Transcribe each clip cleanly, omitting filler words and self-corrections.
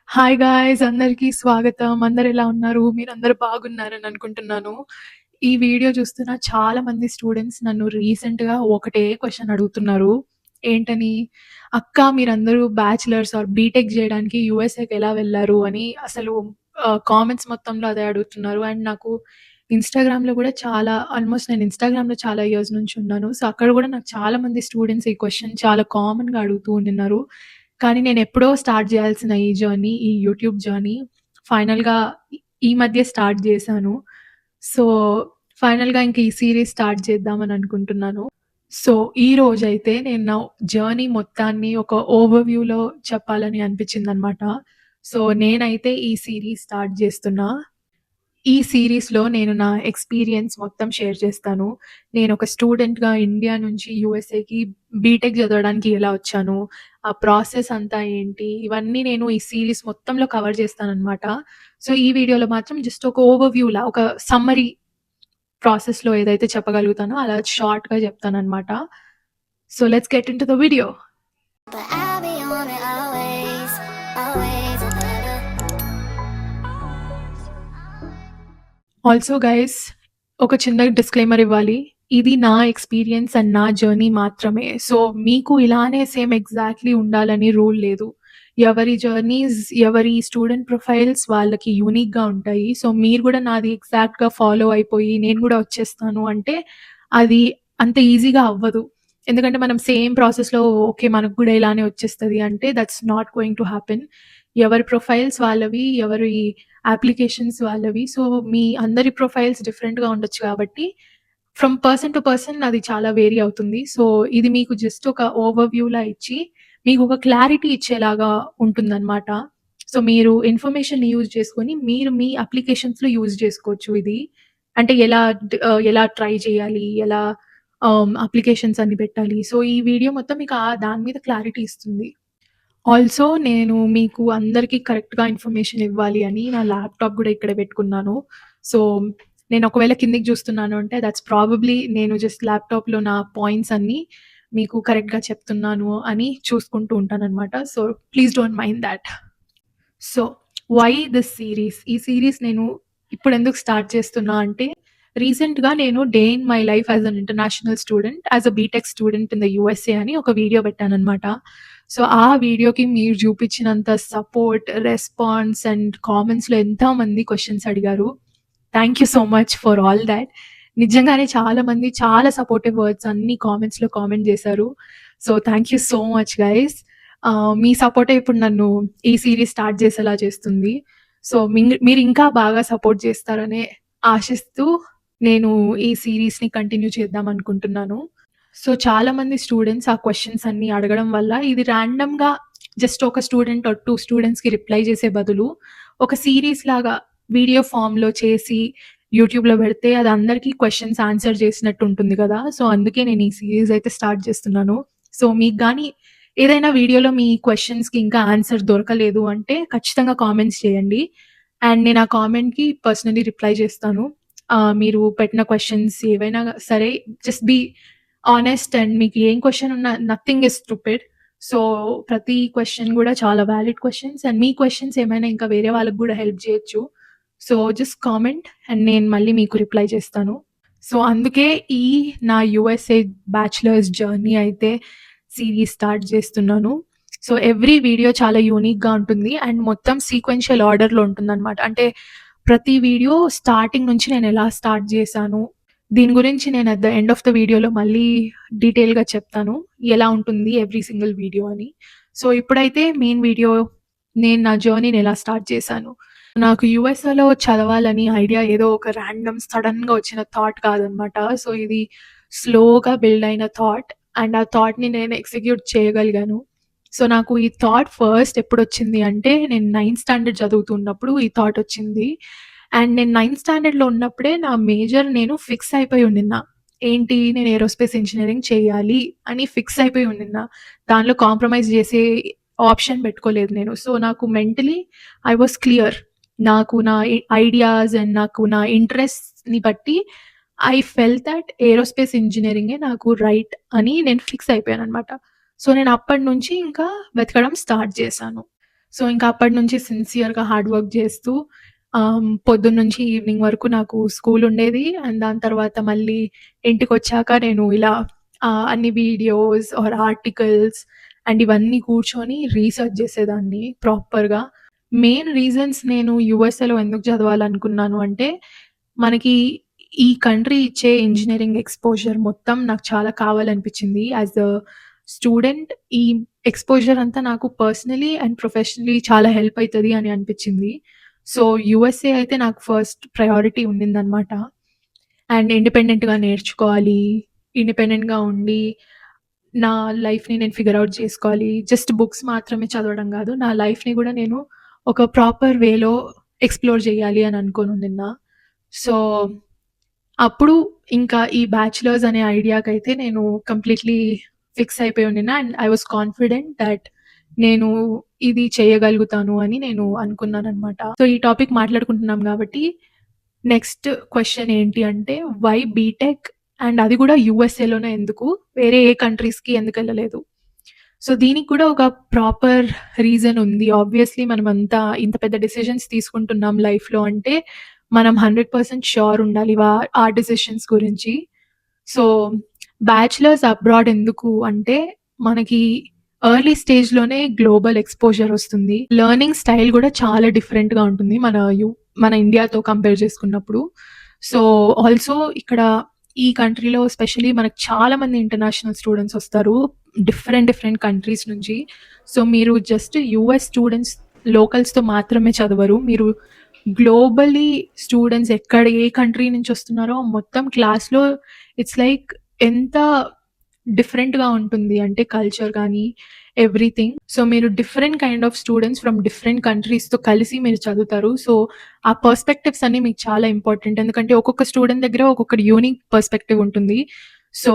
Hi guys! అందరికీ స్వాగతం. అందరెలా ఉన్నారు? మీరందరూ బాగున్నారని అనుకుంటున్నాను. ఈ వీడియో చూస్తున్న చాలా మంది స్టూడెంట్స్ నన్ను రీసెంట్‌గా ఒకటే క్వెషన్ అడుగుతున్నారు. ఏంటని? "అక్క మీరందరూ బ్యాచిలర్స్ ఆర్ బీటెక్ జేయడానికి యూఎస్ఏకి ఎలా వెళ్లారు?" అని అసలు కామెంట్స్ మొత్తంలో అదే అడుగుతున్నారు. అండ్ నాకు ఇన్‌స్టాగ్రామ్‌లో గూడా చాలా ఆల్మోస్ట్ నేను ఇన్‌స్టాగ్రామ్‌లో చాలా ఇయర్స్ నుంచి ఉన్నాను. సో, అక్కడ గూడా నాకు చాలా మంది స్టూడెంట్స్ ఈ క్వెషన్ చాలా కామన్‌గా అడుగుతూ ఉండిన్నారు. కానీ నేనెప్పుడో స్టార్ట్ జేయాల్సిన ఈ జర్నీ, ఈ యూట్యూబ్ జర్నీ ఫైనల్‌గా ఈ ఈ మధ్య స్టార్ట్ జేశాను. సో, ఫైనల్‌గా ఇంక ఈ సీరీస్ స్టార్ట్ చేద్దామని అనుకుంటున్నాను. సో, ఈరోజైతే నేను నా జర్నీ మొత్తాన్ని ఒక ఓవర్‌వ్యూలో చెప్పాలని అనిపించిందనమాట. సో, నేనైతే ఈ సీరీస్ స్టార్ట్ జేస్తున్నా. ఈ సీరీస్‌లో నేను నా ఎక్స్‌పీరియన్స్ మొత్తం షేర్ చేస్తాను. నేనొక స్టూడెంట్‌గా ఇండియా నుంచి యూఎస్ఏకి బీటెక్ చదవడానికి ఎలా వచ్చాను, ఆ ప్రాసెస్ అంతా ఏంటి, ఇవన్నీ నేను ఈ సీరీస్ మొత్తంలో కవర్ చేస్తాననమాట. సో, ఈ వీడియోలో మాత్రం జస్ట్ ఒక ఓవర్‌వ్యూలా ఒక సమ్మరీ ప్రాసెస్‌లో ఏదైతే చెప్పగలుగుతానో అలా షార్ట్‌గా చెప్తాననమాట. So, let's get into the video. But I'll be on it always, always and ever. Also guys ఒక చిన్న డిస్క్లైమర్ ఇవ్వాలి. ఇది నా ఎక్స్‌పీరియన్స్ అండ్ నా జర్నీ మాత్రమే. సో, మీకు ఇలానే సేమ్ ఎగ్జాక్ట్‌లీ ఉండాలని రూల్ లేదు. ఎవరి జర్నీస్, ఎవరి స్టూడెంట్ ప్రొఫైల్స్ వాళ్ళకి యూనిక్‌గా ఉంటాయి. సో, మీరు గూడా నాది ఎగ్జాక్ట్‌గా ఫాలో అయిపోయి నేను గూడా వచ్చేస్తాను అంటే అది అంత ఈజీగా అవ్వదు. ఎందుకంటే మనం సేమ్ ప్రాసెస్‌లో ఓకే. మనకు గూడా ఇలానే వచ్చేస్తది అంటే that's not going to happen. ఎవరి ప్రొఫైల్స్ వాళ్ళవి, ఎవరి అప్లికేషన్స్ వాళ్ళవి. సో, మీ అందరి ప్రొఫైల్స్ డిఫరెంట్‌గా ఉండొచ్చు కాబట్టి, ఫ్రమ్ పర్సన్ టు పర్సన్ అది చాలా వేరీ అవుతుంది. సో, ఇది మీకు జస్ట్ ఒక ఓవర్‌వ్యూలా ఇచ్చి, మీకొక క్లారిటీ ఇచ్చేలాగా ఉంటుందనమాట. సో, మీరు ఇన్ఫర్మేషన్‌ని యూజ్ చేసుకొని, మీరు మీ అప్లికేషన్స్‌లో యూజ్ చేసుకోవచ్చు ఇది. అంటే ఎలా ట్రై చేయాలి? ఎలా అప్లికేషన్స్ అన్ని పెట్టాలి? సో, ఈ వీడియో మొత్తం మీకు దాని మీద క్లారిటీ ఇస్తుంది. ఆల్సో నేను మీకు అందరికి కరెక్ట్‌గా ఇన్ఫర్మేషన్ ఇవ్వాలి అని నా ల్యాప్‌టాప్ గూడా ఇక్కడే పెట్టుకున్నాను. సో, నేను ఒకవేళ కిందకి చూస్తున్నాను అంటే దట్స్ ప్రాబబ్లీ నేను జస్ట్ ల్యాప్‌టాప్‌లో నా పాయింట్స్ అన్నీ మీకు కరెక్ట్‌గా చెప్తున్నాను అని చూసుకుంటూ ఉంటాననమాట. So, please don't mind that. So, why this series? ఈ సీరీస్ నేను ఇప్పుడెందుకు స్టార్ట్ చేస్తున్నా అంటే, రీసెంట్‌గా నేను day in my life as an international student, as a BTech student in the USA అని ఒక వీడియో పెట్టాననమాట. సో, ఆ వీడియోకి మీరు చూపించినంత సపోర్ట్, రెస్పాన్స్ అండ్ కామెంట్స్‌లో ఎంతోమంది క్వెషన్స్ అడిగారు. Thank you so much for all that. నిజంగానే చాలామంది చాలా సపోర్టివ్ వర్డ్స్ అన్ని కామెంట్స్‌లో కామెంట్ చేశారు. So, thank you so much guys. మీ సపోర్టే ఇప్పుడు నన్ను ఈ సీరీస్ స్టార్ట్ చేసేలా చేస్తుంది. సో, మీరింకా బాగా సపోర్ట్ చేస్తారనే ఆశిస్తూ నేను ఈ సీరీస్‌ని కంటిన్యూ చేద్దామనుకుంటున్నాను. సో, చాలామంది స్టూడెంట్స్ ఆ క్వెషన్స్ అన్నీ అడగడం వల్ల ఇది ర్యాండమ్‌గా జస్ట్ ఒక స్టూడెంట్ ఆర్ 2 స్టూడెంట్స్‌కి రిప్లై చేసే బదులు, ఒక సీరీస్ లాగా వీడియో ఫార్మ్‌లో చేసి యూట్యూబ్‌లో పెడితే అది అందరికీ క్వెషన్స్ ఆన్సర్ చేసినట్టు ఉంటుంది గదా! సో, అందుకే నేను ఈ సీరీస్ అయితే స్టార్ట్ చేస్తున్నాను. సో, మీకు గాని ఏదైనా వీడియోలో మీ క్వెషన్స్‌కి ఇంకా ఆన్సర్ దొరకలేదు అంటే ఖచ్చితంగా కామెంట్స్ చేయండి. అండ్ నేను ఆ కామెంట్‌కి పర్సనల్లీ రిప్లై చేస్తాను. మీరు పెట్టిన క్వెషన్స్ ఏవైనా సరే జస్ట్ బీ ఆనెస్ట్ అండ్ మీకు ఏం క్వెషన్ ఉన్నా నథింగ్ ఈస్ స్టూపిడ్. సో, ప్రతి క్వెషన్ గూడా చాలా valid questions and me questions ఏమైనా ఇంకా వేరే వాళ్ళకి గూడా హెల్ప్ జేయొచ్చు. సో, జస్ట్ కామెంట్ అండ్ నేను మళ్ళీ మీకు రిప్లై చేస్తాను. సో, అందుకే ఈ నా యూఎస్ఏ బ్యాచిలర్స్ జర్నీ అయితే సీరీస్ స్టార్ట్ చేస్తున్నాను. సో, ఎవ్రీ వీడియో చాలా యూనిక్‌గా ఉంటుంది అండ్ మొత్తం సీక్వెన్షియల్ ఆర్డర్‌లో ఉంటుందనమాట. అంటే ప్రతి వీడియో స్టార్టింగ్ నుంచి నేనెలా స్టార్ట్ చేశాను, దీని గురించి నేను at the end of the వీడియోలో మళ్ళీ డీటెయిల్‌గా చెప్తాను. ఎలా ఉంటుంది ఎవ్రీ సింగిల్ వీడియో అని. సో, ఇప్పుడైతే మెయిన్ వీడియో నేను నా జర్నీని ఎలా స్టార్ట్ చేశాను. నాకు యూఎస్ఏలో చదవాలని ఐడియా ఏదో ఒక ర్యాండమ్ సడెన్‌గా వచ్చిన థాట్ కాదనమాట. సో, ఇది స్లోగా బిల్డ్ అయిన థాట్ అండ్ ఆ థాట్‌ని నేను ఎగ్జిక్యూట్ చేయగలిగాను. సో, నాకు ఈ థాట్ ఫస్ట్ ఎప్పుడొచ్చింది అంటే నేను నైన్త్ స్టాండర్డ్ చదువుతున్నప్పుడు ఈ థాట్ వచ్చింది. అండ్ నేను నైన్త్ స్టాండర్డ్‌లో ఉన్నప్పుడే నా మేజర్ నేను ఫిక్స్ అయిపోయి ఉండిన్నా. ఏంటి నేను ఏరోస్పేస్ ఇంజినీరింగ్ చేయాలి అని ఫిక్స్ అయిపోయి ఉండిన్నా. దానిలో కాంప్రమైజ్ చేసే ఆప్షన్ పెట్టుకోలేదు నేను. సో, నాకు మెంటలీ ఐ వాస్ క్లియర్. నాకు నా ఐడియాస్ అండ్ నాకు నా ఇంట్రెస్ట్‌ని బట్టి ఐ ఫెల్ట్ థట్ ఏరోస్పేస్ ఇంజినీరింగే నాకు రైట్ అని నేను ఫిక్స్ అయిపోయాననమాట. సో, నేను అప్పటి నుంచి ఇంకా వెతకడం స్టార్ట్ చేశాను. సో, ఇంకా అప్పటి నుంచి సిన్సియర్‌గా హార్డ్ వర్క్ చేస్తూ పొద్దున్నుంచి ఈవినింగ్ వరకు నాకు స్కూల్ ఉండేది. అండ్ దాని తర్వాత మళ్ళీ ఇంటికొచ్చాక నేను ఇలా అన్ని వీడియోస్ ఆర్ ఆర్టికల్స్ అండ్ ఇవన్నీ కూర్చొని రీసెర్చ్ చేసేదాన్ని ప్రాపర్‌గా. మెయిన్ రీజన్స్ నేను యూఎస్ఏలో ఎందుకు చదవాలనుకున్నాను అంటే, మనకి ఈ కంట్రీ ఇచ్చే ఇంజినీరింగ్ ఎక్స్‌పోజర్ మొత్తం నాకు చాలా కావాలనిపించింది. యాస్ ఎ స్టూడెంట్ ఈ ఎక్స్‌పోజర్ అంతా నాకు పర్సనలీ అండ్ ప్రొఫెషనల్లీ చాలా హెల్ప్ అయితది అని అనిపించింది. సో, యూఎస్ఏ అయితే నాకు ఫస్ట్ ప్రయారిటీ ఉండిందనమాట. అండ్ ఇండిపెండెంట్‌గా నేర్చుకోవాలి. ఇండిపెండెంట్‌గా ఉండి నా లైఫ్‌ని నేను ఫిగర్ ఔట్ చేసుకోవాలి. జస్ట్ బుక్స్ మాత్రమే చదవడం గాదు. నా లైఫ్‌ని గూడా నేను ఒక ప్రాపర్ వేలో ఎక్స్‌ప్లోర్ చేయాలి అని అనుకోనుండిన్నా. సో, అప్పుడు ఇంకా ఈ బ్యాచిలర్స్ అనే ఐడియాకైతే నేను కంప్లీట్‌లీ ఫిక్స్ అయిపోయి ఉండిన్నా. And I was confident that నేను ఇది చేయగలుగుతాను అని నేను అనుకున్నాననమాట. సో, ఈ టాపిక్ మాట్లాడుకుంటున్నాం గాబట్టి నెక్స్ట్ క్వెషన్ ఏంటి అంటే వై బీటెక్ అండ్ అది గూడా యూఎస్ఏలోనే ఎందుకు? వేరే ఏ కంట్రీస్‌కి ఎందుకెళ్ళలేదు? సో, దీనికి కూడా ఒక ప్రాపర్ రీజన్ ఉంది. ఆబ్వియస్‌లీ మనమంతా ఇంత పెద్ద డెసిషన్స్ తీసుకుంటున్నాం లైఫ్‌లో అంటే, మనం 100% ష్యూర్ ఉండాలి ఆ డెసిషన్స్ గురించి. సో, బ్యాచిలర్స్ అబ్రాడ్ ఎందుకు అంటే, మనకి ఎర్లీ స్టేజ్‌లోనే గ్లోబల్ ఎక్స్‌పోజర్ ఒస్తుంది. లెర్నింగ్ స్టైల్ గూడా చాలా డిఫరెంట్‌గా ఉంటుంది. మన ఇండియాతో కంపేర్ చేసుకున్నప్పుడు. సో, ఆల్సో ఇక్కడ ఈ కంట్రీలో ఎస్పెషల్లీ మనకు చాలా మంది ఇంటర్నేషనల్ స్టూడెంట్స్ ఒస్తారు. డిఫరెంట్ కంట్రీస్ నుంచి. సో, మీరు జస్ట్ యూఎస్ స్టూడెంట్స్ లోకల్స్‌తో మాత్రమే చదవరు. మీరు గ్లోబల్లీ స్టూడెంట్స్ ఎక్కడ ఏ కంట్రీ నుంచి వస్తున్నారో మొత్తం క్లాస్‌లో ఇట్స్ లైక్ ఎంత డిఫరెంట్‌గా ఉంటుంది అంటే కల్చర్ గానీ, ఎవ్రీథింగ్. సో, మీరు different kind of students from different కంట్రీస్‌తో కలిసి మీరు చదువుతారు. సో, ఆ పర్స్పెక్టివ్స్ అన్నీ మీకు చాలా ఇంపార్టెంట్. ఎందుకంటే ఒక్కొక్క స్టూడెంట్ దగ్గర ఒక్కొక్కటి యూనిక్ పర్స్పెక్టివ్ ఉంటుంది. సో,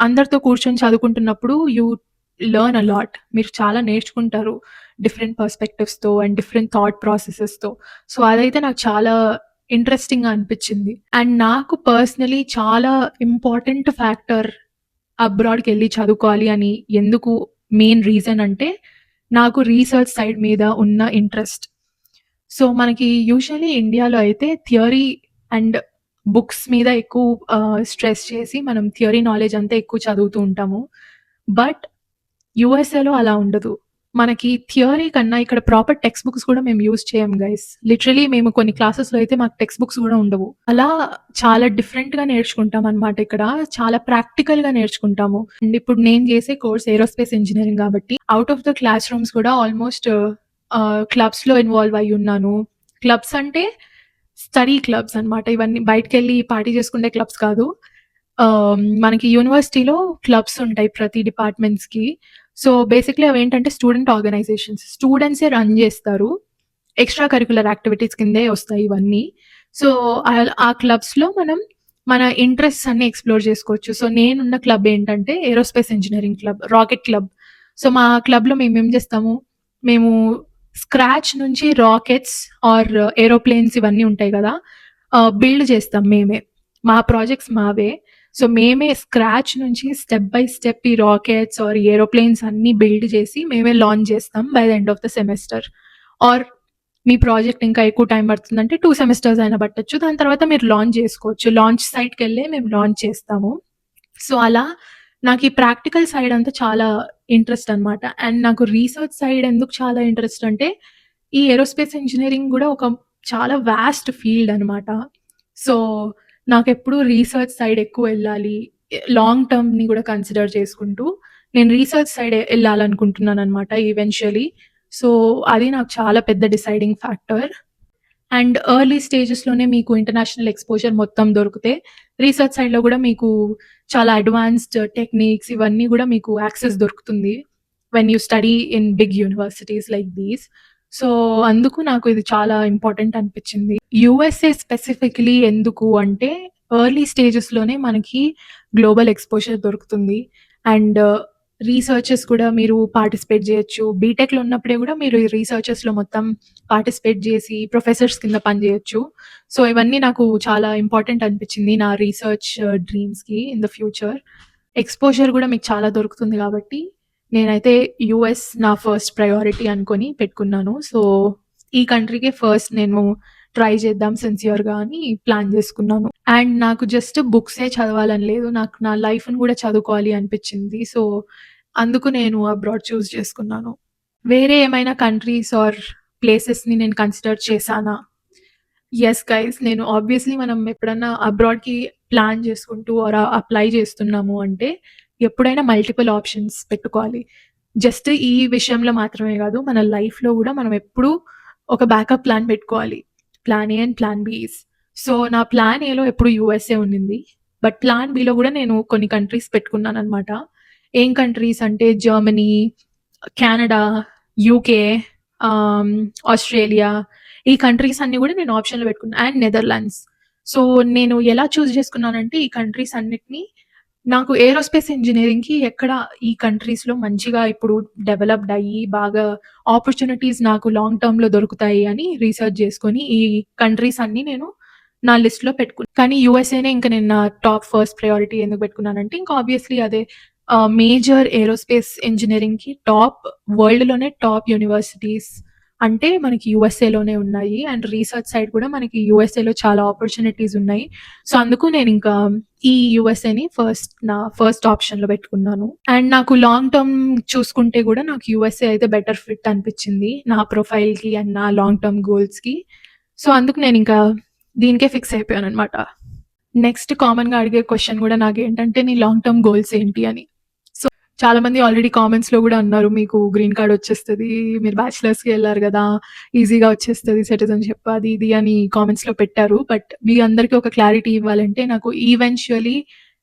అందరితో కూర్చొని చదువుకుంటున్నప్పుడు లెర్న్ అ లాట్. మీరు చాలా నేర్చుకుంటారు. డిఫరెంట్ పర్స్పెక్టివ్స్‌తో అండ్ డిఫరెంట్ థాట్ ప్రాసెసెస్‌తో. సో, అదైతే నాకు చాలా ఇంట్రెస్టింగ్‌గా అనిపిచ్చింది. అండ్ నాకు పర్సనలీ చాలా ఇంపార్టెంట్ ఫ్యాక్టర్ అబ్రాడ్‌కెళ్ళి చదువుకోవాలి అని ఎందుకు మెయిన్ రీజన్ అంటే, నాకు రీసెర్చ్ సైడ్ మీద ఉన్న ఇంట్రెస్ట్. సో, మనకి యూజువల్లీ ఇండియాలో అయితే థియరీ అండ్ బుక్స్ మీద ఎక్కువ స్ట్రెస్ చేసి మనం థియరీ నాలెడ్జ్ అంతా ఎక్కువ చదువుతూ ఉంటాము. బట్ యూఎస్ఏలో అలా ఉండదు. మనకి థియరీ కన్నా ఇక్కడ ప్రాపర్ టెక్స్ట్ బుక్స్ కూడా మేము యూజ్ చేయం గైస్. లిటరల్లీ మేము కొన్ని క్లాసెస్‌లో అయితే మాకు టెక్స్ట్ బుక్స్ గూడా ఉండవు. అలా చాలా డిఫరెంట్‌గా నేర్చుకుంటామనమాట ఇక్కడ. చాలా ప్రాక్టికల్‌గా నేర్చుకుంటాము. అండ్ ఇప్పుడు నేను చేసే కోర్స్ ఏరోస్పేస్ ఇంజినీరింగ్ కాబట్టి out of the class rooms కూడా ఆల్మోస్ట్ క్లబ్స్‌లో ఇన్వాల్వ్ అయ్యున్నాను. క్లబ్స్ అంటే స్టడీ క్లబ్స్ అనమాట. ఇవన్నీ బయటికెళ్ళి పార్టీ చేసుకునే క్లబ్స్ కాదు. మనకి యూనివర్సిటీలో క్లబ్స్ ఉంటాయి ప్రతి డిపార్ట్‌మెంట్స్‌కి. సో, బేసిక్‌లీ అవేంటంటే స్టూడెంట్ ఆర్గనైజేషన్స్. స్టూడెంట్సే రన్ జేస్తారు. ఎక్స్‌ట్రా కరిక్యులర్ యాక్టివిటీస్ కిందే ఒస్తాయి ఇవన్నీ. సో, ఆ క్లబ్స్‌లో మనం మన ఇంట్రెస్ట్స్ అన్నీ ఎక్స్‌ప్లోర్ జేసుకోవచ్చు. సో, నేనున్న క్లబ్ ఏంటంటే aerospace engineering club, rocket club. So, మా క్లబ్‌లో మేమేం జేస్తాము, మేము స్క్రాచ్ నుంచి రాకెట్స్ ఆర్ ఏరోప్లేన్స్ ఇవన్నీ ఉంటాయి గదా! బిల్డ్ చేస్తాం మేమే. మా ప్రాజెక్ట్స్ మావే. సో, మేమే స్క్రాచ్ నుంచి స్టెప్ బై స్టెప్ ఈ రాకెట్స్ ఆర్ ఏరోప్లేన్స్ అన్నీ బిల్డ్ చేసి మేమే లాంచ్ చేస్తాం by the end of the semester. Or మీ ప్రాజెక్ట్ ఇంకా ఎక్కువ టైం పడుతుందంటే 2 సెమెస్టర్స్ అయినా పట్టొచ్చు. దాని తర్వాత మీరు లాంచ్ చేసుకోవచ్చు. లాంచ్ సైట్‌కెళ్ళే మేము లాంచ్ చేస్తాము. సో, అలా నాకు ఈ ప్రాక్టికల్ సైడ్ అంతా చాలా ఇంట్రెస్ట్ అనమాట. అండ్ నాకు రీసెర్చ్ సైడ్ ఎందుకు చాలా ఇంట్రెస్ట్ అంటే, ఈ ఏరోస్పేస్ ఇంజినీరింగ్ గూడా ఒక చాలా వాస్ట్ ఫీల్డ్ అనమాట. సో, నాకెప్పుడు రీసెర్చ్ సైడ్ ఎక్కువెళ్ళాలి. లాంగ్ టర్మ్‌ని గూడా కన్సిడర్ చేసుకుంటూ, నేను రీసెర్చ్ సైడ్ ఎళ్ళాలనుకుంటున్నాననమాట ఈవెన్చువల్లీ. సో, అది నాకు చాలా పెద్ద డిసైడింగ్ ఫ్యాక్టర్. అండ్ ఎర్లీ స్టేజెస్‌లోనే మీకు ఇంటర్నేషనల్ ఎక్స్‌పోజర్ మొత్తం దొరికితే, రీసెర్చ్ సైడ్‌లో గూడా మీకు చాలా అడ్వాన్స్డ్ టెక్నిక్స్ ఇవన్నీ గూడా మీకు యాక్సెస్ దొరుకుతుంది. When you study in big universities like these. So, అందుకు నాకు ఇది చాలా ఇంపార్టెంట్ అనిపిచ్చింది. యూఎస్ఏ స్పెసిఫికల్లీ ఎందుకు అంటే, ఎర్లీ స్టేజెస్‌లోనే మనకి గ్లోబల్ ఎక్స్‌పోజర్ దొరుకుతుంది. అండ్ రీసెర్చెస్ కూడా మీరు పార్టిసిపేట్ జేయొచ్చు. బీటెక్‌లో ఉన్నప్పుడే గూడా మీరు ఈ రీసెర్చెస్‌లో మొత్తం పార్టిసిపేట్ జేసి ప్రొఫెసర్స్ కింద పని జేయొచ్చు. సో, ఇవన్నీ నాకు చాలా ఇంపార్టెంట్ అనిపిచ్చింది నా రీసెర్చ్ డ్రీమ్స్‌కి ఇన్ ద ఫ్యూచర్. ఎక్స్‌పోజర్ గూడా మీకు చాలా దొరుకుతుంది గాబట్టి, నేనైతే యూఎస్ నా ఫస్ట్ ప్రయారిటీ అనుకొని పెట్టుకున్నాను. సో, ఈ కంట్రీకే ఫస్ట్ నేను ట్రై చేద్దాం సిన్సియర్‌గా అని ప్లాన్ చేసుకున్నాను. అండ్ నాకు జస్ట్ బుక్సే చదవాలని లేదు. నాకు నా లైఫ్‌ని కూడా చదువుకోవాలి అనిపించింది. సో, అందుకు నేను అబ్రాడ్ చూజ్ చేసుకున్నాను. వేరే ఏమైనా కంట్రీస్ ఆర్ ప్లేసెస్‌ని నేను కన్సిడర్ చేశానా? Yes guys. నేను ఆబ్వియస్‌లీ మనం ఎప్పుడన్నా అబ్రాడ్‌కి ప్లాన్ చేసుకుంటూ ఆర్ అప్లై చేస్తున్నాము అంటే ఎప్పుడైనా మల్టిపుల్ ఆప్షన్స్ పెట్టుకోవాలి. జస్ట్ ఈ విషయంలో మాత్రమే కాదు, మన లైఫ్‌లో కూడా మనం ఎప్పుడూ ఒక బ్యాకప్ ప్లాన్ పెట్టుకోవాలి. ప్లాన్ ఏ అండ్ ప్లాన్ బీస్. సో, నా ప్లాన్ ఏలో ఎప్పుడు యూఎస్ఏ ఉండింది. బట్ ప్లాన్ బిలో కూడా నేను కొన్ని కంట్రీస్ పెట్టుకున్నాననమాట. ఏం కంట్రీస్ అంటే జర్మనీ, కెనడా, యూకే, ఆస్ట్రేలియా, ఈ కంట్రీస్ అన్నీ కూడా నేను ఆప్షన్‌లో పెట్టుకున్నా. And Netherlands. సో, నేను ఎలా చూజ్ చేసుకున్నానంటే ఈ కంట్రీస్ అన్నిటిని నాకు ఏరోస్పేస్ ఇంజినీరింగ్‌కి ఎక్కడ ఈ కంట్రీస్‌లో మంచిగా ఇప్పుడు డెవలప్డ్ అయ్యి బాగా ఆపర్చునిటీస్ నాకు లాంగ్ టర్మ్‌లో దొరుకుతాయి అని రీసెర్చ్ చేసుకొని ఈ కంట్రీస్ అన్నీ నేను నా లిస్ట్‌లో పెట్టుకున్నా. కానీ యూఎస్ఏనే ఇంక నేను నా టాప్ ఫస్ట్ ప్రయారిటీ ఎందుకు పెట్టుకున్నానంటే ఇంకా ఆబ్వియస్‌లీ అదే మేజర్ ఏరోస్పేస్ ఇంజినీరింగ్‌కి వరల్డ్‌లోనే టాప్ యూనివర్సిటీస్ అంటే మనకి యూఎస్ఏలోనే ఉన్నాయి. అండ్ రీసెర్చ్ సైడ్ కూడా మనకి యూఎస్ఏలో చాలా ఆపర్చునిటీస్ ఉన్నాయి. సో, అందుకు నేనింకా ఈ యూఎస్ఏని నా ఫస్ట్ ఆప్షన్‌లో పెట్టుకున్నాను. అండ్ నాకు లాంగ్ టర్మ్ చూసుకుంటే గూడా నాకు యూఎస్ఏ అయితే బెటర్ ఫిట్ అనిపిచ్చింది. నా ప్రొఫైల్‌కి అండ్ నా లాంగ్ టర్మ్ గోల్స్‌కి. సో, అందుకు నేనింకా దీనికే ఫిక్స్ అయిపోయాననమాట. నెక్స్ట్ కామన్‌గా అడిగే క్వెషన్ గూడా నాకేంటంటే నీ లాంగ్ టర్మ్ గోల్స్ ఏంటి అని. చాలా మంది ఆల్రెడీ కామెంట్స్‌లో గూడా అన్నారు. మీకు గ్రీన్ కార్డ్ వచ్చేస్తది. మీరు బ్యాచిలర్స్‌కి ఎళ్లారు గదా! ఈజీగా వచ్చేస్తది సిటిజన్‌షిప్ అది ఇది అని కామెంట్స్‌లో పెట్టారు. బట్ మీ అందరికీ ఒక క్లారిటీ ఇవ్వాలంటే నాకు ఈవెన్చువల్లీ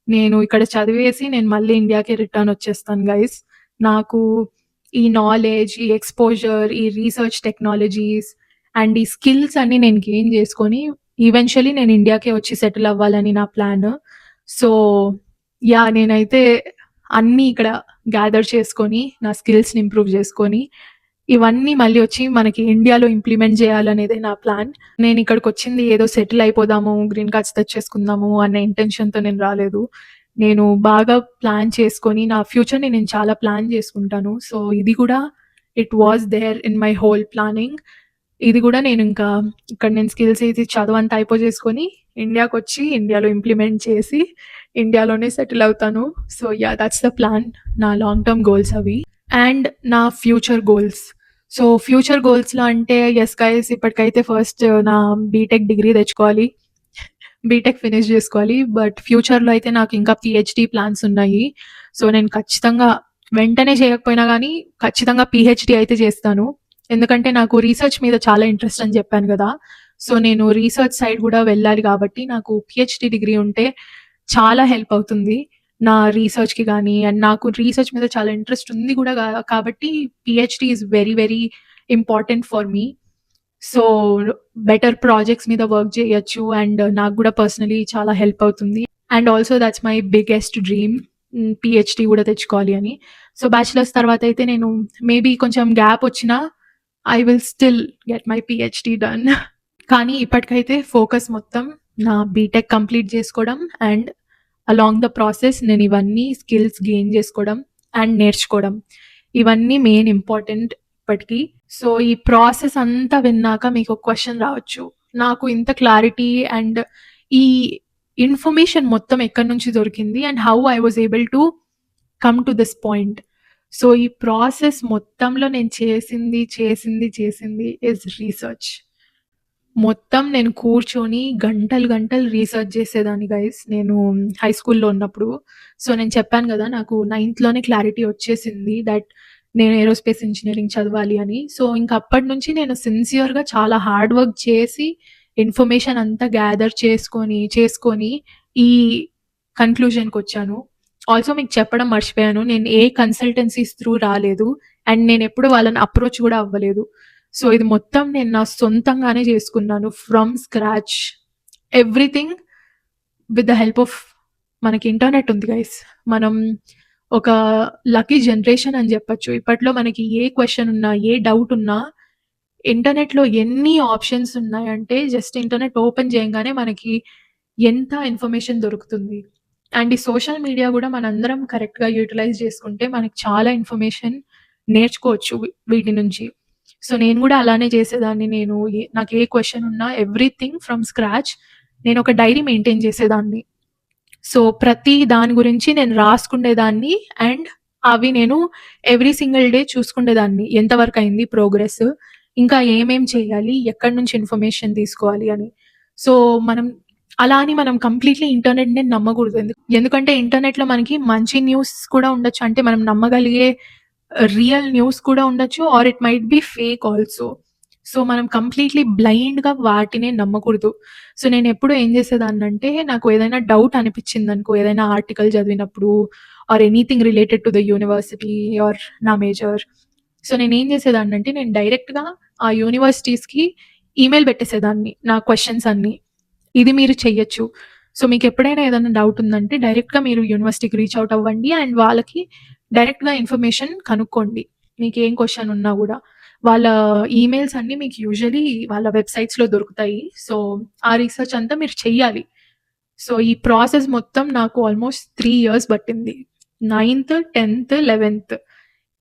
నేను ఇక్కడ చదివేసి నేను మళ్ళీ ఇండియాకే రిటర్న్ వచ్చేస్తాను గైస్. నాకు ఈ నాలెడ్జ్, ఈ ఎక్స్‌పోజర్, ఈ రీసెర్చ్ టెక్నాలజీస్ అండ్ ఈ స్కిల్స్ అన్నీ నేను గెయిన్ చేసుకొని ఈవెన్చువల్లీ నేను ఇండియాకే వచ్చి సెటిల్ అవ్వాలని నా ప్లాన్. So, yeah! నేనైతే అన్నీ ఇక్కడ గ్యాదర్ చేసుకొని, నా స్కిల్స్‌ని ఇంప్రూవ్ చేసుకొని, ఇవన్నీ మళ్ళీ వచ్చి మనకి ఇండియాలో ఇంప్లిమెంట్ చేయాలనేదే నా ప్లాన్. నేనిక్కడికొచ్చింది ఏదో సెటిల్ అయిపోదాము, గ్రీన్ కార్డ్స్ తెచ్చేసుకుందాము అనే ఇంటెన్షన్‌తో నేను రాలేదు. నేను బాగా ప్లాన్ చేసుకొని, నా ఫ్యూచర్‌ని నేను చాలా ప్లాన్ చేసుకుంటాను. సో, ఇది కూడా it was there in my whole planning. ఇది కూడా నేనింకా ఇక్కడ నేను స్కిల్స్ ఇది చదువంతా అయిపోజేసుకొని, ఇండియాకొచ్చి, ఇండియాలో ఇంప్లిమెంట్ చేసి, ఇండియాలోనే సెటిల్ అవుతాను. So, yeah! That's the plan. నా లాంగ్ టర్మ్ గోల్స్ అవి. అండ్ నా ఫ్యూచర్ గోల్స్. సో, ఫ్యూచర్ గోల్స్‌లో అంటే యెస్ గైస్ ఇప్పటికైతే ఫస్ట్ నా బీటెక్ డిగ్రీ తెచ్చుకోవాలి. బీటెక్ ఫినిష్ జేసుకోవాలి. బట్ ఫ్యూచర్‌లో అయితే నాకు ఇంకా పీహెచ్‌డీ ప్లాన్స్ ఉన్నాయి. సో, నేను ఖచ్చితంగా వెంటనే చేయకపోయినా గానీ, ఖచ్చితంగా పీహెచ్‌డీ అయితే చేస్తాను. ఎందుకంటే నాకు రీసెర్చ్ మీద చాలా ఇంట్రెస్ట్ అని చెప్పాను గదా! సో, నేను రీసెర్చ్ సైడ్ గూడా వెళ్ళాలి గాబట్టి, నాకు పీహెచ్‌డీ డిగ్రీ ఉంటే చాలా హెల్ప్ అవుతుంది. నా రీసెర్చ్‌కి గానీ, అండ్ నాకు రీసెర్చ్ మీద చాలా ఇంట్రెస్ట్ ఉంది గూడా కాబట్టి PhD is very, very important for me. So, better projects మీద వర్క్ చేయొచ్చు. అండ్ నాకు గూడా పర్సనలీ చాలా హెల్ప్ అవుతుంది. And also that's my biggest dream. PhD గూడా తెచ్చుకోవాలి అని. సో, బ్యాచిలర్స్ తర్వాతయితే నేను మేబీ కొంచెం గ్యాప్ వచ్చినా I will still get my PhD done. కానీ ఇప్పటికైతే ఫోకస్ మొత్తం నా బీటెక్ కంప్లీట్ జేసుకోవడం అండ్ అలాంగ్ ద ప్రాసెస్ నేను ఇవన్నీ స్కిల్స్ గెయిన్ చేసుకోవడం అండ్ నేర్చుకోవడం. ఇవన్నీ మెయిన్ ఇంపార్టెంట్ ఇప్పటికి. సో, ఈ ప్రాసెస్ అంతా విన్నాక మీకు ఒక క్వెషన్ రావచ్చు. నాకు ఇంత క్లారిటీ అండ్ ఈ ఇన్ఫర్మేషన్ మొత్తం ఎక్కడి నుంచి దొరికింది? And how I was able to come to this point. So, ఈ ప్రాసెస్ మొత్తంలో నేను చేసింది ఈజ్ రీసెర్చ్. మొత్తం నేను కూర్చొని గంటలు, గంటలు రీసెర్చ్ చేసేదాన్ని గైస్. నేను హై స్కూల్‌లో ఉన్నప్పుడు. సో, నేను చెప్పాను గదా! నాకు నైన్త్‌లోనే క్లారిటీ వచ్చేసింది దట్ నేను ఏరోస్పేస్ ఇంజినీరింగ్ చదవాలి అని. సో, ఇంక అప్పటి నుంచి నేను సిన్సియర్‌గా చాలా హార్డ్ వర్క్ చేసి, ఇన్ఫర్మేషన్ అంతా గ్యాదర్ చేసుకొని ఈ కన్‌క్లూజన్‌కొచ్చాను. ఆల్సో మీకు చెప్పడం మర్చిపోయాను. నేను ఏ కన్సల్టెన్సీస్ త్రూ రాలేదు. అండ్ నేనెప్పుడు వాళ్ళని అప్రోచ్ గూడా అవ్వలేదు. సో, ఇది మొత్తం నేను నా సొంతంగానే చేసుకున్నాను. From scratch. Everything with the help of మనకి ఇంటర్నెట్ ఉంది గైస్. మనం ఒక లక్కీ జనరేషన్ అని చెప్పొచ్చు. ఇప్పట్లో మనకి ఏ క్వెషన్ ఉన్నా, ఏ డౌట్ ఉన్నా ఇంటర్నెట్‌లో ఎన్ని ఆప్షన్స్ ఉన్నాయంటే జస్ట్ ఇంటర్నెట్ ఓపెన్ చేయంగానే మనకి ఎంత ఇన్ఫర్మేషన్ దొరుకుతుంది. అండ్ ఈ సోషల్ మీడియా గూడా మనందరం కరెక్ట్‌గా యుటిలైజ్ చేసుకుంటే మనకి చాలా ఇన్ఫర్మేషన్ నేర్చుకోవచ్చు వీటి నుంచి. సో, నేను గూడా అలానే చేసేదాన్ని. నేను నాకు ఏ క్వెషన్ ఉన్నా ఎవ్రీథింగ్ ఫ్రమ్ స్క్రాచ్ నేనొక డైరీ మెయింటైన్ చేసేదాన్ని. సో, ప్రతి దాని గురించి నేను రాసుకుండేదాన్ని. అండ్ అవి నేను ఎవ్రీ సింగిల్ డే చూసుకుండేదాన్ని. ఎంత వరకయింది ప్రోగ్రెస్, ఇంకా ఏమేం చేయాలి, ఎక్కడి నుంచి ఇన్ఫర్మేషన్ తీసుకోవాలి అని. సో, అలా అని మనం కంప్లీట్‌లీ ఇంటర్నెట్‌ని నమ్మకూడదు. ఎందుకంటే ఇంటర్నెట్‌లో మనకి మంచి న్యూస్ కూడా ఉండొచ్చు. అంటే మనం నమ్మగలిగే రియల్ న్యూస్ కూడా ఉండొచ్చు. Or it might be fake also. So, మనం కంప్లీట్‌లీ బ్లైండ్‌గా వాటినే నమ్మకూడదు. సో, నేనెప్పుడు ఏం చేసేదాన్నంటే, నాకు ఏదైనా డౌట్ అనిపిచ్చిందనుకో, ఏదైనా ఆర్టికల్ చదివినప్పుడు or anything related to the university or నా మేజర్. సో, నేనేం చేసేదాన్నంటే, నేను డైరెక్ట్‌గా ఆ యూనివర్సిటీస్‌కి ఈమెయిల్ పెట్టేసేదాన్ని నా క్వెషన్స్ అన్నీ. ఇది మీరు చెయ్యొచ్చు. సో, మీకెప్పుడైనా ఏదైనా డౌట్ ఉందంటే డైరెక్ట్‌గా మీరు యూనివర్సిటీకి రీచ్ ఔట్ అవ్వండి. అండ్ వాళ్ళకి డైరెక్ట్‌గా ఇన్ఫర్మేషన్ కనుక్కోండి. మీకేం క్వెషన్ ఉన్నా గూడా. వాళ్ళ ఈమెయిల్స్ అన్నీ మీకు యూజువల్లీ వాళ్ళ వెబ్‌సైట్స్‌లో దొరుకుతాయి. సో, ఆ రిసర్చ్ అంతా మీరు చెయ్యాలి. సో, ఈ ప్రాసెస్ మొత్తం నాకు ఆల్‌మోస్ట్ 3 ఇయర్స్ పట్టింది. 9థ్, 10థ్, 11థ్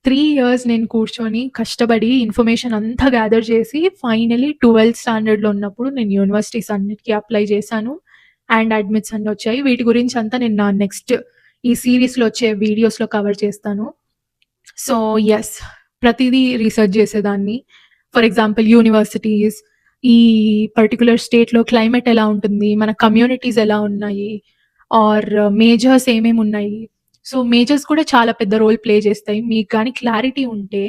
3 ఇయర్స్ నేను కూర్చొని కష్టపడి ఇన్ఫర్మేషన్ అంతా గ్యాదర్ చేసి ఫైనల్లీ 12థ్ స్టాండర్డ్‌లో ఉన్నప్పుడు నేను యూనివర్సిటీస్ అన్నిటికి అప్లై చేశాను. అండ్ అడ్మిట్స్ అన్నీ వచ్చాయి. వీటి గురించి అంతా నేను నా నెక్స్ట్ ఈ సీరీస్‌లో వచ్చే వీడియోస్‌లో కవర్ చేస్తాను. So, yes. ప్రతీదీ రీసెర్చ్ చేసేదాన్ని. ఫర్ ఎగ్జాంపుల్ యూనివర్సిటీస్, ఈ పర్టిక్యులర్ స్టేట్‌లో క్లైమేట్ ఎలా ఉంటుంది, మన కమ్యూనిటీస్ ఎలా ఉన్నాయి, ఆర్ మేజర్స్ ఏమేమున్నాయి. సో, మేజర్స్ కూడా చాలా పెద్ద రోల్ ప్లే చేస్తాయి. మీకు గాని క్లారిటీ ఉంటే,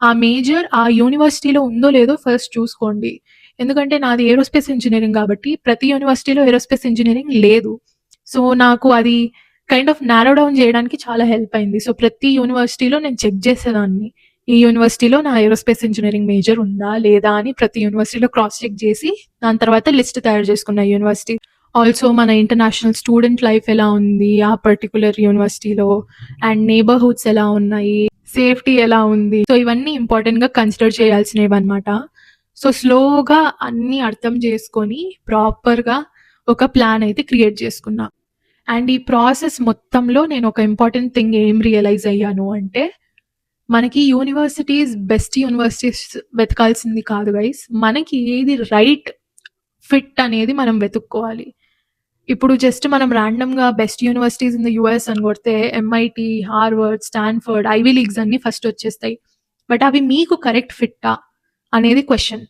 ఆ మేజర్ ఆ యూనివర్సిటీలో ఉందో లేదో ఫస్ట్ చూసుకోండి. ఎందుకంటే నాది ఏరోస్పేస్ ఇంజినీరింగ్ కాబట్టి ప్రతి యూనివర్సిటీలో ఏరోస్పేస్ ఇంజినీరింగ్ లేదు. సో, నాకు అది కైండ్ ఆఫ్ నారో డౌన్ చేయడానికి చాలా హెల్ప్ అయింది. సో, ప్రతి యూనివర్సిటీలో నేను చెక్ చేసేదాన్ని. ఈ యూనివర్సిటీలో నా ఏరోస్పేస్ ఇంజినీరింగ్ మేజర్ ఉందా? లేదా? అని ప్రతి యూనివర్సిటీలో క్రాస్ చెక్ చేసి, దాని తర్వాత లిస్ట్ తయారు చేసుకున్న యూనివర్సిటీ. ఆల్సో మన ఇంటర్నేషనల్ స్టూడెంట్ లైఫ్ ఎలా ఉంది ఆ పర్టిక్యులర్ యూనివర్సిటీలో, అండ్ నేబర్‌హుడ్స్ ఎలా ఉన్నాయి, సేఫ్టీ ఎలా ఉంది. సో, ఇవన్నీ ఇంపార్టెంట్‌గా కన్సిడర్ చేయాల్సినవన్నమాట. సో, స్లోగా అన్నీ అర్థం చేసుకొని ప్రాపర్‌గా ఒక ప్లాన్ అయితే క్రియేట్ చేసుకున్నా. అండ్ ఈ ప్రాసెస్ మొత్తంలో నేను ఒక ఇంపార్టెంట్ థింగ్ ఏం రియలైజ్ అయ్యాను అంటే, మనకి బెస్ట్ యూనివర్సిటీస్ వెతకాల్సింది కాదు గైస్. మనకి ఏది రైట్ ఫిట్ అనేది మనం వెతుక్కోవాలి. ఇప్పుడు జస్ట్ మనం ర్యాండమ్‌గా best universities in the US అని కొడితే MIT, Harvard, Stanford, ivy leagues అన్నీ ఫస్ట్ వచ్చేస్తాయి. బట్ అవి మీకు కరెక్ట్ ఫిట్టా అనేది క్వెషన్.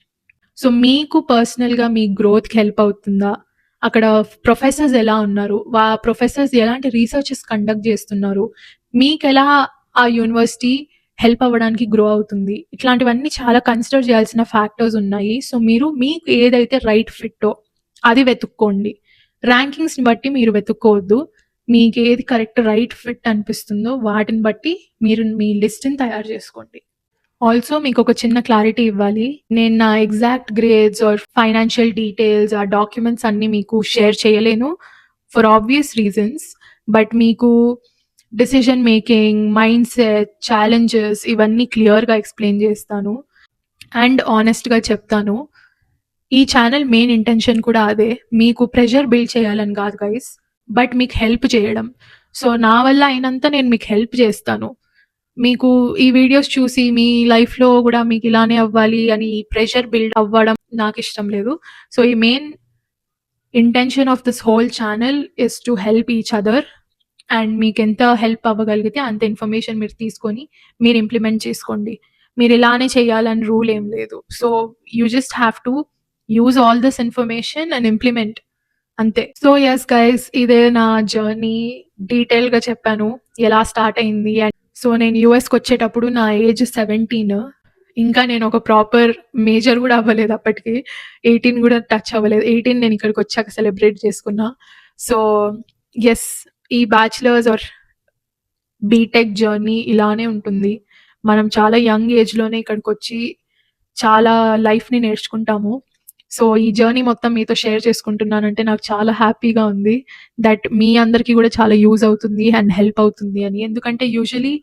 సో, మీకు పర్సనల్‌గా మీ గ్రోత్‌కి హెల్ప్ అవుతుందా? అక్కడ ప్రొఫెసర్స్ ఎలా ఉన్నారు? ప్రొఫెసర్స్ ఎలాంటి రీసెర్చెస్ కండక్ట్ చేస్తున్నారు? మీకెలా ఆ యూనివర్సిటీ హెల్ప్ అవ్వడానికి గ్రో అవుతుంది? ఇట్లాంటివన్నీ చాలా కన్సిడర్ చేయాల్సిన ఫ్యాక్టర్స్ ఉన్నాయి. సో, మీకు ఏదైతే రైట్ ఫిట్టో అది వెతుక్కోండి. ర్యాంకింగ్స్‌ని బట్టి మీరు వెతుక్కోవద్దు. మీకేది కరెక్ట్ రైట్ ఫిట్ అనిపిస్తుందో వాటిని బట్టి మీరు మీ లిస్ట్‌ని తయారు చేసుకోండి. ఆల్సో మీకొక చిన్న క్లారిటీ ఇవ్వాలి. నేను నా exact grades or financial details, ఆ డాక్యుమెంట్స్ అన్నీ మీకు షేర్ చేయలేను ఫర్ ఆబ్వియస్ రీజన్స్. బట్ మీకు డెసిషన్ మేకింగ్, మైండ్‌సెట్, ఛాలెంజెస్ ఇవన్నీ క్లియర్‌గా ఎక్స్‌ప్లెయిన్ చేస్తాను. అండ్ హానెస్ట్‌గా చెప్తాను. ఈ ఛానల్ మెయిన్ ఇంటెన్షన్ కూడా అదే. మీకు ప్రెషర్ బిల్డ్ చేయాలని కాదు గైస్. బట్ మీకు హెల్ప్ చేయడం. సో, నా వల్ల అయినంత నేను మీకు హెల్ప్ చేస్తాను. మీకు ఈ వీడియోస్ చూసి మీ లైఫ్‌లో గూడా మీకు ఇలానే అవ్వాలి అని ప్రెషర్ బిల్డ్ అవ్వడం నాకిష్టం లేదు. సో, ఈ main intention of this whole channel is to help each other. And మీకెంత హెల్ప్ అవ్వగలిగితే అంత ఇన్ఫర్మేషన్ మీరు తీసుకొని మీరు ఇంప్లిమెంట్ చేసుకోండి. మీరు ఇలానే చేయాలని రూల్ ఏం లేదు. So, you just have to use all this information and implement అంతే. సో, యెస్ గైస్, ఇదే నా జర్నీ. డీటెయిల్‌గా చెప్పాను. ఎలా స్టార్ట్ అయింది. అండ్ సో, నేను యూఎస్‌కొచ్చేటప్పుడు నా ఏజ్ 17. ఇంకా నేను ఒక ప్రాపర్ మేజర్ గూడా అవ్వలేదు అప్పటికి. 18 గూడా టచ్ అవ్వలేదు. 18 నేను ఇక్కడికొచ్చాక సెలబ్రేట్ చేసుకున్నా. సో, యెస్, ఈ బ్యాచిలర్స్ ఆర్ బీటెక్ జర్నీ ఇలానే ఉంటుంది. మనం చాలా యంగ్ ఏజ్‌లోనే ఇక్కడికొచ్చి చాలా లైఫ్‌ని నేర్చుకుంటాము. సో, ఈ జర్నీ మొత్తం మీతో షేర్ చేసుకుంటున్నానంటే నాకు చాలా హ్యాపీగా ఉంది. దట్ మీ అందరికీ గూడా చాలా యూజ్ అవుతుంది అండ్ హెల్ప్ అవుతుంది అని. ఎందుకంటే యూజువల్లీ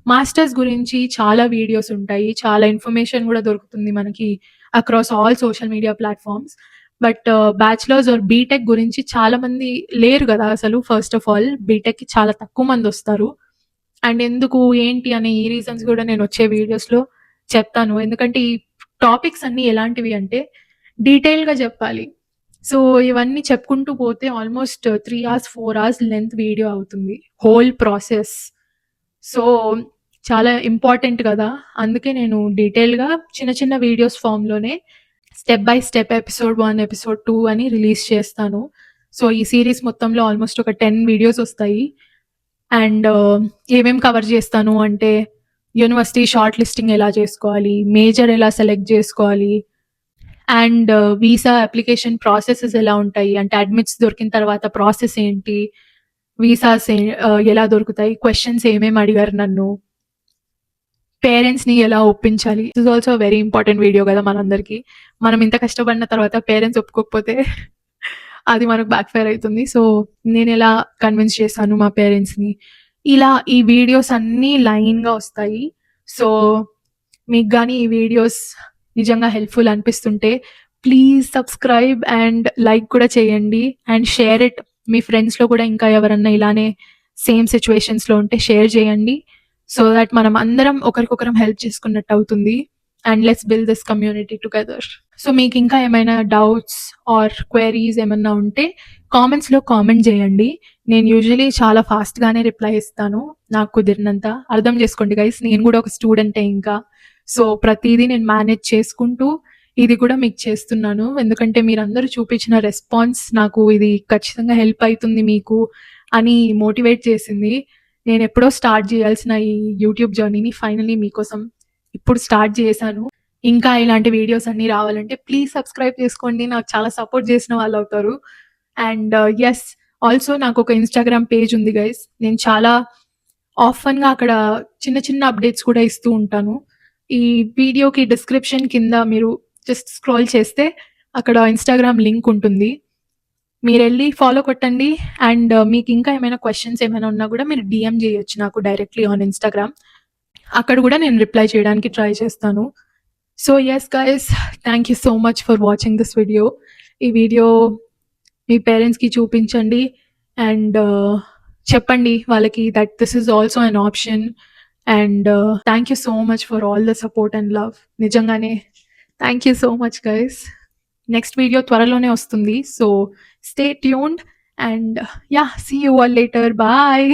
మాస్టర్స్ గురించి చాలా వీడియోస్ ఉంటాయి. చాలా ఇన్ఫర్మేషన్ గూడా దొరుకుతుంది మనకి across all social media platforms. But bachelors or BTech గురించి చాలా మంది లేరు కదా అసలు. ఫస్ట్ ఆఫ్ ఆల్ బీటెక్‌కి చాలా తక్కువ మందొస్తారు. అండ్ ఎందుకు, ఏంటి అనే ఈ రీజన్స్ గూడా నేనొచ్చే వీడియోస్‌లో చెప్తాను. ఎందుకంటే ఈ టాపిక్స్ అన్నీ ఎలాంటివి అంటే డీటెయిల్‌గా జెప్పాలి. సో, ఇవన్నీ చెప్పుకుంటూ పోతే almost 3 hours, 4 hours length video అవుతుంది. Whole process. సో, చాలా ఇంపార్టెంట్ గదా! అందుకే నేను డీటెయిల్‌గా చిన్న చిన్న వీడియోస్ ఫార్మ్‌లోనే step by step episode 1, episode 2 అని రిలీజ్ చేస్తాను. సో, ఈ సీరీస్ మొత్తంలో ఆల్మోస్ట్ ఒక 10 వీడియోస్ ఒస్తాయి. అండ్ ఏమేం కవర్ జేస్తాను అంటే, యూనివర్సిటీ షార్ట్ లిస్టింగ్ ఎలా చేసుకోవాలి, మేజర్ ఎలా సెలెక్ట్ జేసుకోవాలి, అండ్ వీసా అప్లికేషన్ ప్రాసెసెస్ ఎలా ఉంటాయి, అంటే అడ్మిట్స్ దొరికిన తర్వాత ప్రాసెస్ ఏంటి, వీసాస్ ఎలా దొరుకుతాయి, క్వెషన్స్ ఏమేమి అడిగారు నన్ను, పేరెంట్స్‌ని ఎలా ఒప్పించాలి. This is also very important video గదా మనందరికీ. మనం ఇంత కష్టపడిన తర్వాత పేరెంట్స్ ఒప్పుకోకపోతే అది మనకు బ్యాక్ ఫైర్ అయితుంది. సో, నేనెలా కన్విన్స్ చేశాను మా పేరెంట్స్‌ని. ఇలా ఈ వీడియోస్ అన్నీ లైన్‌గా వస్తాయి. సో, మీకు గాని ఈ వీడియోస్ నిజంగా హెల్ప్‌ఫుల్ అనిపిస్తుంటే ప్లీజ్ సబ్స్క్రైబ్ అండ్ లైక్ కూడా చేయండి. And share it. మీ ఫ్రెండ్స్‌లో కూడా ఇంకా ఎవరన్నా ఇలానే సేమ్ సిట్యుయేషన్స్‌లో ఉంటే షేర్ చేయండి. సో దట్ మనం అందరం ఒకరికొకరం హెల్ప్ చేసుకున్నట్టు అవుతుంది. And let's build this community together. So మీకు ఇంకా ఏమైనా డౌట్స్ ఆర్ క్వెరీస్ ఏమన్నా ఉంటే కామెంట్స్‌లో కామెంట్ చేయండి. నేను యూజువల్లీ చాలా ఫాస్ట్‌గానే రిప్లై ఇస్తాను. నాకు కుదిరినంత. అర్థం చేసుకోండి గైస్, నేను కూడా ఒక స్టూడెంటే ఇంకా. సో ప్రతీదీ నేను మేనేజ్ చేసుకుంటూ ఇది కూడా మీకు చేస్తున్నాను. ఎందుకంటే మీరందరూ చూపించిన రెస్పాన్స్ నాకు ఇది ఖచ్చితంగా హెల్ప్ అయితుంది మీకు అని మోటివేట్ చేసింది. నేను ఎప్పుడో స్టార్ట్ చేయాల్సిన ఈ యూట్యూబ్ జర్నీని ఫైనల్లీ మీకోసం ఇప్పుడు స్టార్ట్ చేశాను. ఇంకా ఇలాంటి వీడియోస్ అన్నీ రావాలంటే ప్లీజ్ సబ్స్క్రైబ్ చేసుకోండి. నాకు చాలా సపోర్ట్ చేసిన వాళ్ళు అవుతారు. అండ్ యెస్, ఆల్సో నాకు ఒక ఇన్‌స్టాగ్రామ్ పేజ్ ఉంది గైస్. నేను చాలా ఆఫెన్‌గా అక్కడ చిన్న చిన్న అప్డేట్స్ కూడా ఇస్తూ ఉంటాను. ఈ వీడియోకి డిస్క్రిప్షన్ కింద మీరు జస్ట్ స్క్రోల్ చేస్తే అక్కడ ఇన్‌స్టాగ్రామ్ లింక్ ఉంటుంది. మీరెళ్ళి ఫాలో కొట్టండి. అండ్ మీకు ఇంకా ఏమైనా క్వెషన్స్ ఏమైనా ఉన్నా కూడా మీరు డీఎం చేయొచ్చు నాకు డైరెక్ట్‌లీ ఆన్ ఇన్‌స్టాగ్రామ్. అక్కడ కూడా నేను రిప్లై చేయడానికి ట్రై చేస్తాను. So yes guys, thank you so much for watching this video. ఈ వీడియో మీ పేరెంట్స్‌కి చూపించండి. అండ్ చెప్పండి వాళ్ళకి that this is also an option. And thank you so much for all the support and love. నిజంగానే thank you so much guys. Next video త్వరలోనే వస్తుంది. So stay tuned and yeah, see you all later. Bye.